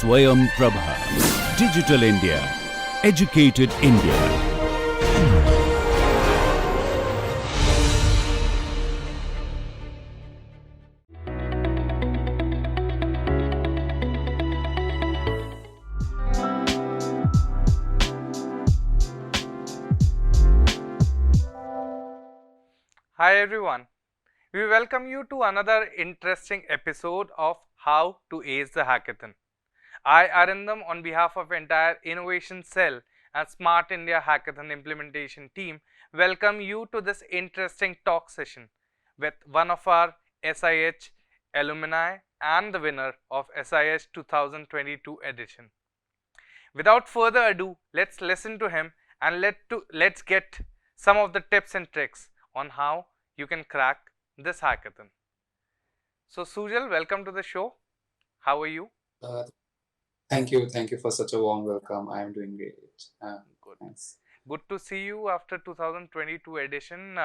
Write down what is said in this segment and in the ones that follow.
Swayam Prabha. Digital India. Educated India. Hi everyone, we welcome you to another interesting episode of How to Ace the Hackathon. I, Arindam, on behalf of entire Innovation Cell and Smart India Hackathon implementation team, welcome you to this interesting talk session with one of our SIH alumni and the winner of SIH 2022 edition. Without further ado, let's listen to him and let's get some of the tips and tricks on how you can crack this hackathon. So Sujal, welcome to the show. How are you? Uh, Thank you for such a warm welcome. I am doing great. Good. Thanks. Good to see you after 2022 edition.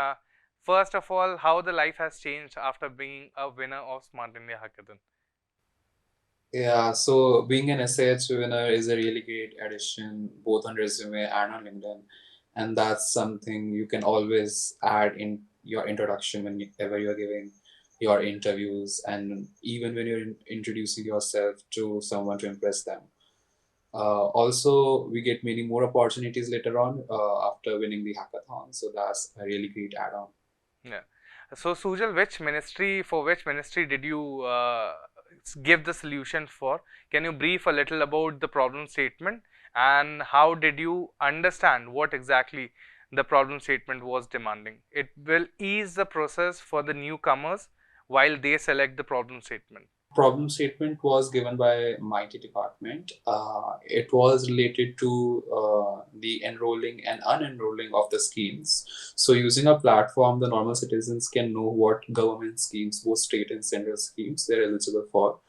First of all, how the life has changed after being a winner of Smart India Hackathon. Yeah, so being an SAH winner is a really great addition, both on resume and on LinkedIn, and that's something you can always add in your introduction whenever you're giving your interviews, and even when you're introducing yourself to someone to impress them. Also, we get many more opportunities later on after winning the hackathon, so that's a really great add-on. Yeah. So Sujal, which ministry did you give the solution for? Can you brief a little about the problem statement and how did you understand what exactly the problem statement was demanding? It will ease the process for the newcomers while they select the problem statement. Problem statement was given by my IT department. It was related to the enrolling and unenrolling of the schemes. So, using a platform, the normal citizens can know what government schemes, both state and central schemes, they're eligible for,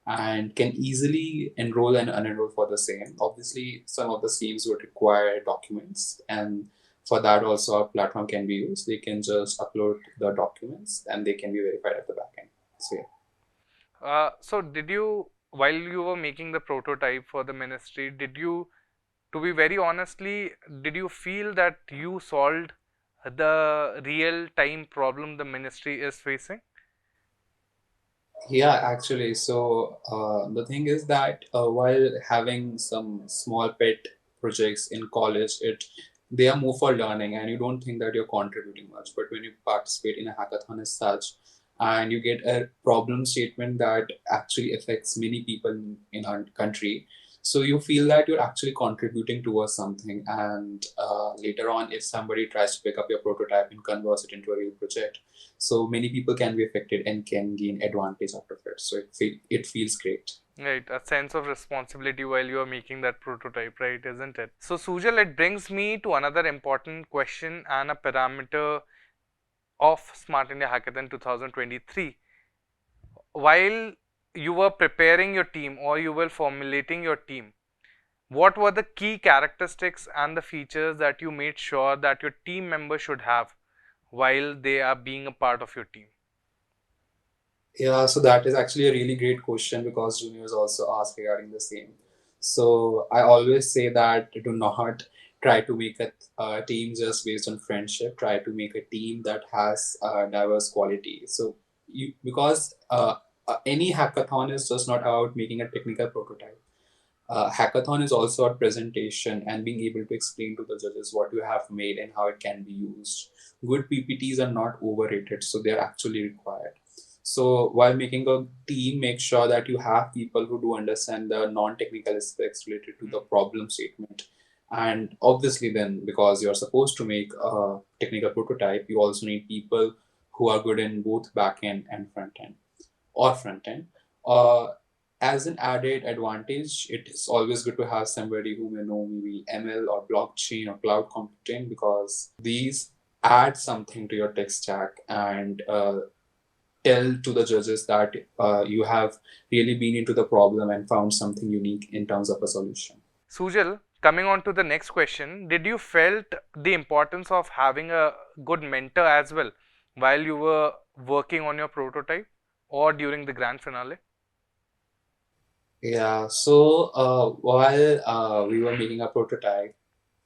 and can easily enroll and unenroll for the same. Obviously, some of the schemes would require documents, and for that, also, our platform can be used. They can just upload the documents and they can be verified at the back end. So, yeah. So did you, while you were making the prototype for the ministry, did you, to be very honestly, did you feel that you solved the real time problem the ministry is facing? Yeah, actually. So the thing is that while having some small pet projects in college, they are more for learning, and you don't think that you're contributing much. But when you participate in a hackathon as such, and you get a problem statement that actually affects many people in our country, so you feel that you're actually contributing towards something. And later on, if somebody tries to pick up your prototype and converts it into a real project, so many people can be affected and can gain advantage out of it, so it feels great. Right, a sense of responsibility while you are making that prototype, right, isn't it? So Sujal, it brings me to another important question and a parameter of Smart India Hackathon 2023. While you were preparing your team or you were formulating your team, what were the key characteristics and the features that you made sure that your team members should have while they are being a part of your team? Yeah, so that is actually a really great question because juniors also ask regarding the same. So I always say that do not try to make a team just based on friendship. Try to make a team that has diverse quality. So you because any hackathon is just not about making a technical prototype. Hackathon is also a presentation and being able to explain to the judges what you have made and how it can be used. Good PPTs are not overrated, so they're actually required. So while making a team, make sure that you have people who do understand the non-technical aspects related to the problem statement. And obviously then, because you're supposed to make a technical prototype, you also need people who are good in both back end and front end or front end. Uh, as an added advantage, it is always good to have somebody who may know maybe ML or blockchain or cloud computing, because these add something to your tech stack and tell to the judges that you have really been into the problem and found something unique in terms of a solution. Sujal, coming on to the next question, did you felt the importance of having a good mentor as well while you were working on your prototype or during the grand finale? Yeah, so while we were making a prototype,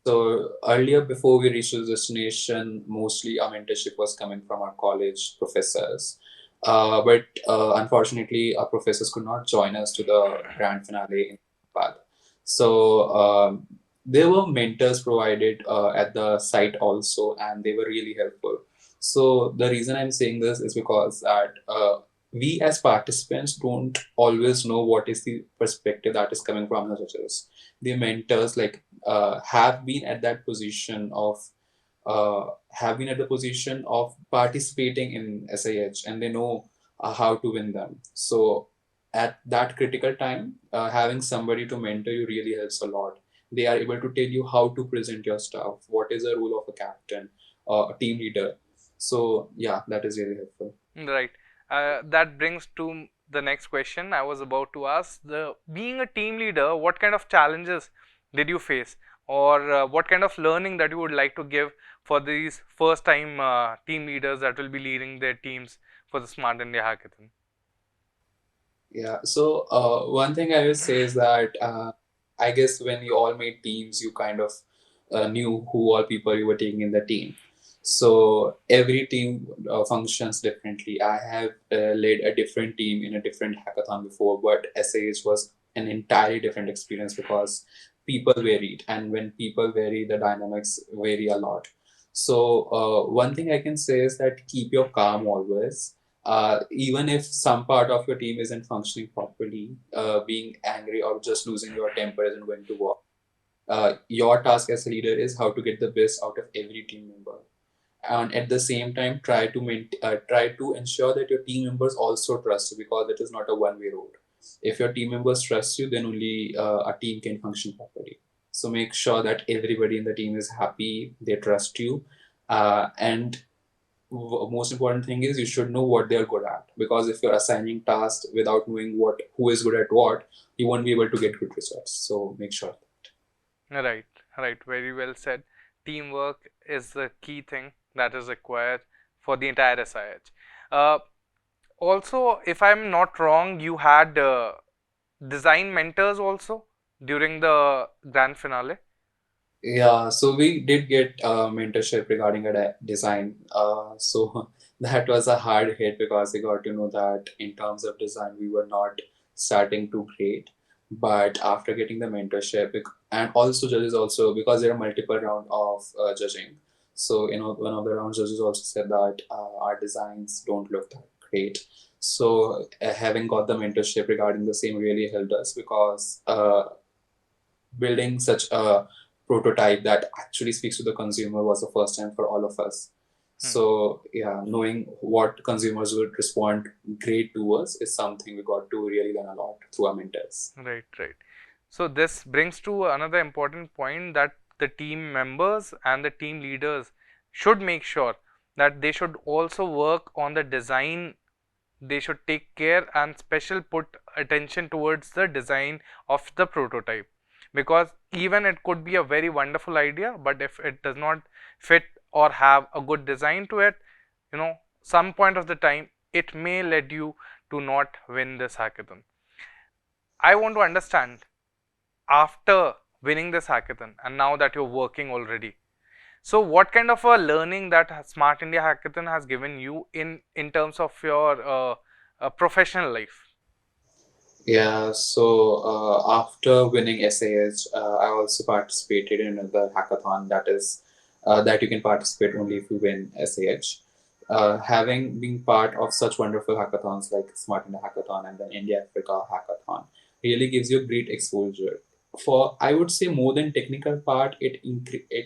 so earlier before we reached the destination, mostly our mentorship was coming from our college professors. But unfortunately, our professors could not join us to the grand finale in Hyderabad. So there were mentors provided at the site also, and they were really helpful. So the reason I'm saying this is because that we as participants don't always know what is the perspective that is coming from the judges. The mentors have been at that position of have been at the position of participating in SIH, and they know how to win them. So at that critical time, having somebody to mentor you really helps a lot. They are able to tell you how to present your stuff, what is the role of a captain or a team leader. So yeah, that is really helpful. Right. That brings to the next question I was about to ask. The being a team leader, what kind of challenges did you face, or what kind of learning that you would like to give for these first-time team leaders that will be leading their teams for the Smart India Hackathon? Yeah, so one thing I will say is that I guess when you all made teams, you kind of knew who all people you were taking in the team. So every team functions differently. I have led a different team in a different hackathon before, but SAH was an entirely different experience because people varied, and when people vary, the dynamics vary a lot. So one thing I can say is that keep your calm always, even if some part of your team isn't functioning properly, being angry or just losing your temper isn't going to work. Your task as a leader is how to get the best out of every team member, and at the same time try to ensure that your team members also trust you, because it is not a one-way road. If your team members trust you, then only a team can function properly. So make sure that everybody in the team is happy, they trust you, and most important thing is you should know what they are good at, because if you're assigning tasks without knowing what who is good at what, you won't be able to get good results. So make sure. Right, right. Very well said. Teamwork is the key thing that is required for the entire SIH. Also, if I'm not wrong, you had design mentors also during the grand finale. Yeah, so we did get mentorship regarding a design. So that was a hard hit because we got to know that in terms of design, we were not starting too great. But after getting the mentorship, and also judges also, because there are multiple round of judging. So one of the round judges also said that our designs don't look that great. So having got the mentorship regarding the same really helped us, because building such a prototype that actually speaks to the consumer was the first time for all of us. Hmm. So yeah, knowing what consumers would respond great to us is something we got to really learn a lot through our mentors. Right, right. So this brings to another important point, that the team members and the team leaders should make sure that they should also work on the design. They should take care and special put attention towards the design of the prototype, because even it could be a very wonderful idea, but if it does not fit or have a good design to it, some point of the time it may lead you to not win this hackathon. I want to understand, after winning this hackathon and now that you're working already, so what kind of a learning that Smart India Hackathon has given you in terms of your professional life? Yeah, so after winning SAH, I also participated in another hackathon that you can participate only if you win SAH. Having been part of such wonderful hackathons like Smart India Hackathon and then India Africa Hackathon really gives you great exposure. For I would say more than technical part, it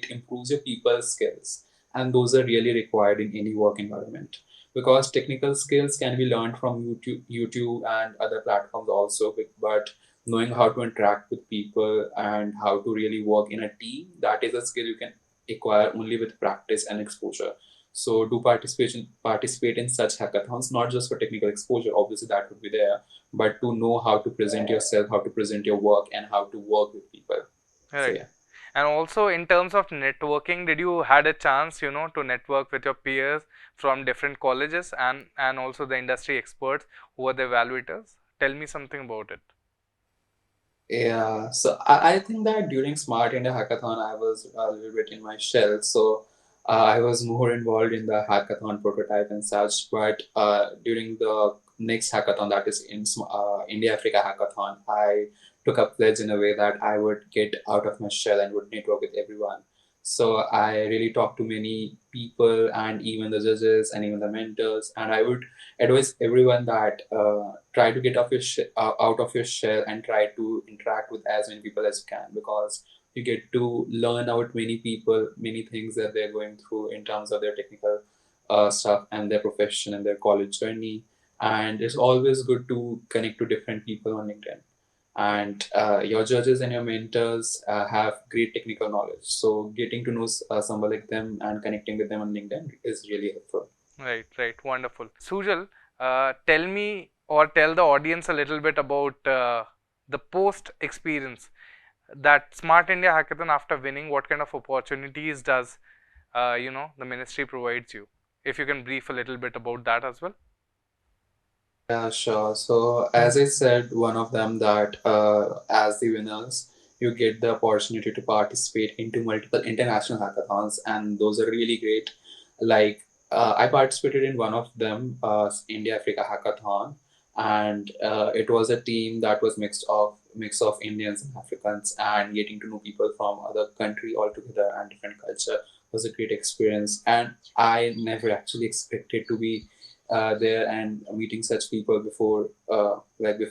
improves your people skills, and those are really required in any work environment, because technical skills can be learned from YouTube and other platforms also. But knowing how to interact with people and how to really work in a team, that is a skill you can acquire only with practice and exposure. So do participate in such hackathons, not just for technical exposure, obviously that would be there, but to know how to present yourself, how to present your work, and how to work with people. So Right. yeah. And also in terms of networking, did you had a chance, to network with your peers from different colleges and also the industry experts who are the evaluators? Tell me something about it. Yeah, so I think that during Smart India Hackathon, I was a little bit in my shell. So I was more involved in the hackathon prototype and such. But during the next hackathon, that is in India Africa Hackathon, I took a pledge in a way that I would get out of my shell and would network with everyone. So I really talked to many people and even the judges and even the mentors, and I would advise everyone that try to get out of your shell and try to interact with as many people as you can, because you get to learn about many people, many things that they're going through in terms of their technical stuff and their profession and their college journey. And it's always good to connect to different people on LinkedIn. And your judges and your mentors have great technical knowledge. So getting to know someone like them and connecting with them on LinkedIn is really helpful. Right, right, wonderful. Sujal, tell me or tell the audience a little bit about the post experience, that Smart India Hackathon. After winning, what kind of opportunities does the ministry provides you? If you can brief a little bit about that as well. Yeah, sure. So, as I said, one of them that as the winners, you get the opportunity to participate into multiple international hackathons, and those are really great. Like, I participated in one of them, India Africa Hackathon, and it was a team that was mix of Indians and Africans, and getting to know people from other country altogether and different culture was a great experience. And I never actually expected to be there and meeting such people before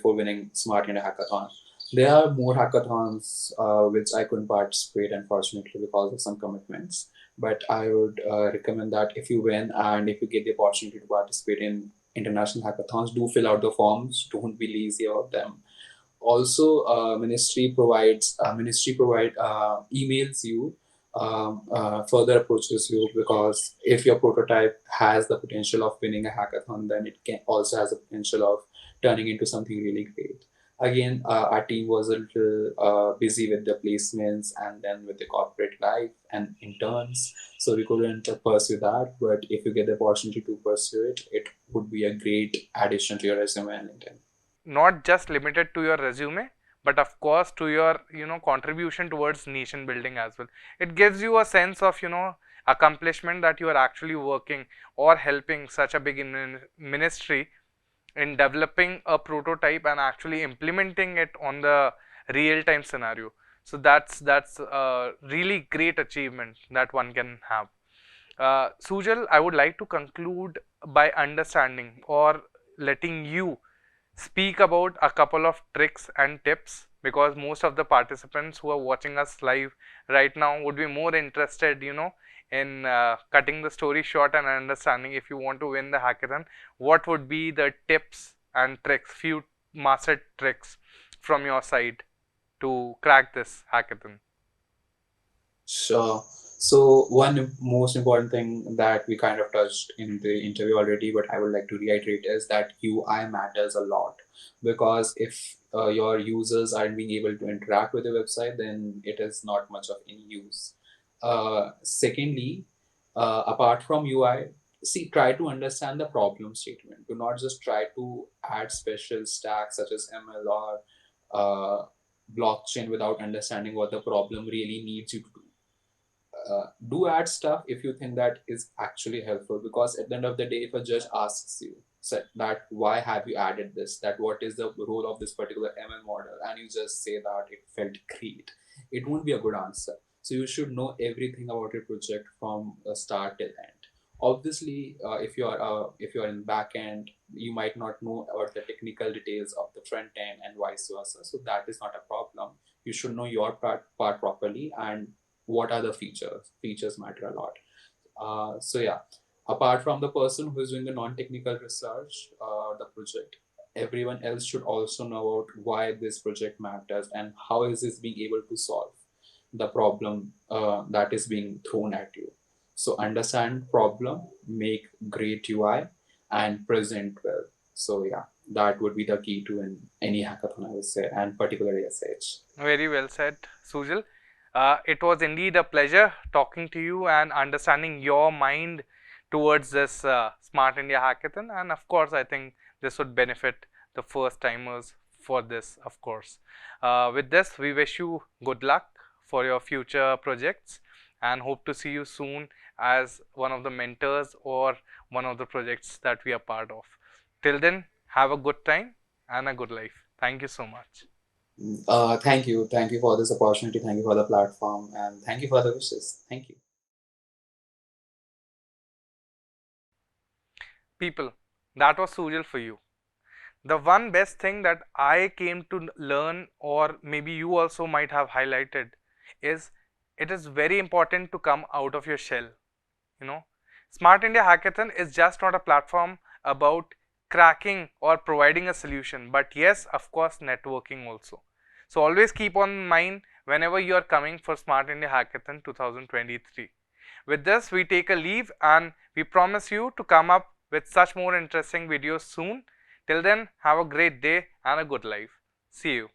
winning Smart India Hackathon. There are more hackathons which I couldn't participate, unfortunately, because of some commitments. But I would recommend that if you win and if you get the opportunity to participate in international hackathons, do fill out the forms. Don't be lazy about them. Also, ministry provide emails you, further approaches you, because if your prototype has the potential of winning a hackathon, then it can also has the potential of turning into something really great. Again, our team was a little busy with the placements and then with the corporate life and interns, so we couldn't pursue that. But if you get the opportunity to pursue it, it would be a great addition to your resume and LinkedIn. Not just limited to your resume, but of course to your contribution towards nation building as well. It gives you a sense of accomplishment, that you are actually working or helping such a big ministry in developing a prototype and actually implementing it on the real time scenario. So that's a really great achievement that one can have. Sujal, I would like to conclude by understanding or letting you speak about a couple of tricks and tips, because most of the participants who are watching us live right now would be more interested in cutting the story short and understanding, if you want to win the hackathon, what would be the tips and tricks, few master tricks from your side to crack this hackathon. Sure. So one most important thing that we kind of touched in the interview already, but I would like to reiterate, is that UI matters a lot, because if your users aren't being able to interact with the website, then it is not much of any use. Secondly, apart from UI, see, try to understand the problem statement. Do not just try to add special stacks such as ML or uh, blockchain without understanding what the problem really needs you to do. Do add stuff if you think that is actually helpful, because at the end of the day, if a judge asks you that why have you added this, that what is the role of this particular ML model, and you just say that it felt great, it won't be a good answer. So you should know everything about your project from start till end. Obviously, if you are in back end, you might not know about the technical details of the front end and vice versa, so that is not a problem. You should know your part properly, and what are the features matter a lot. So yeah, apart from the person who is doing the non-technical research, the project, everyone else should also know about why this project matters and how is this being able to solve the problem that is being thrown at you. So understand problem, make great UI, and present well. So yeah, that would be the key to any hackathon, I would say, and particularly SH. Very well said, Sujal. It was indeed a pleasure talking to you and understanding your mind towards this Smart India Hackathon. And of course, I think this would benefit the first timers for this, of course. With this, we wish you good luck for your future projects and hope to see you soon as one of the mentors or one of the projects that we are part of. Till then, have a good time and a good life. Thank you so much. Thank you. Thank you for this opportunity. Thank you for the platform. And thank you for the wishes. Thank you. People, that was Sujal for you. The one best thing that I came to learn, or maybe you also might have highlighted, is it is very important to come out of your shell. You know, Smart India Hackathon is just not a platform about cracking or providing a solution, but yes, of course, networking also. So always keep on mind whenever you are coming for Smart India Hackathon 2023. With this, we take a leave and we promise you to come up with such more interesting videos soon. Till then, have a great day and a good life. See you.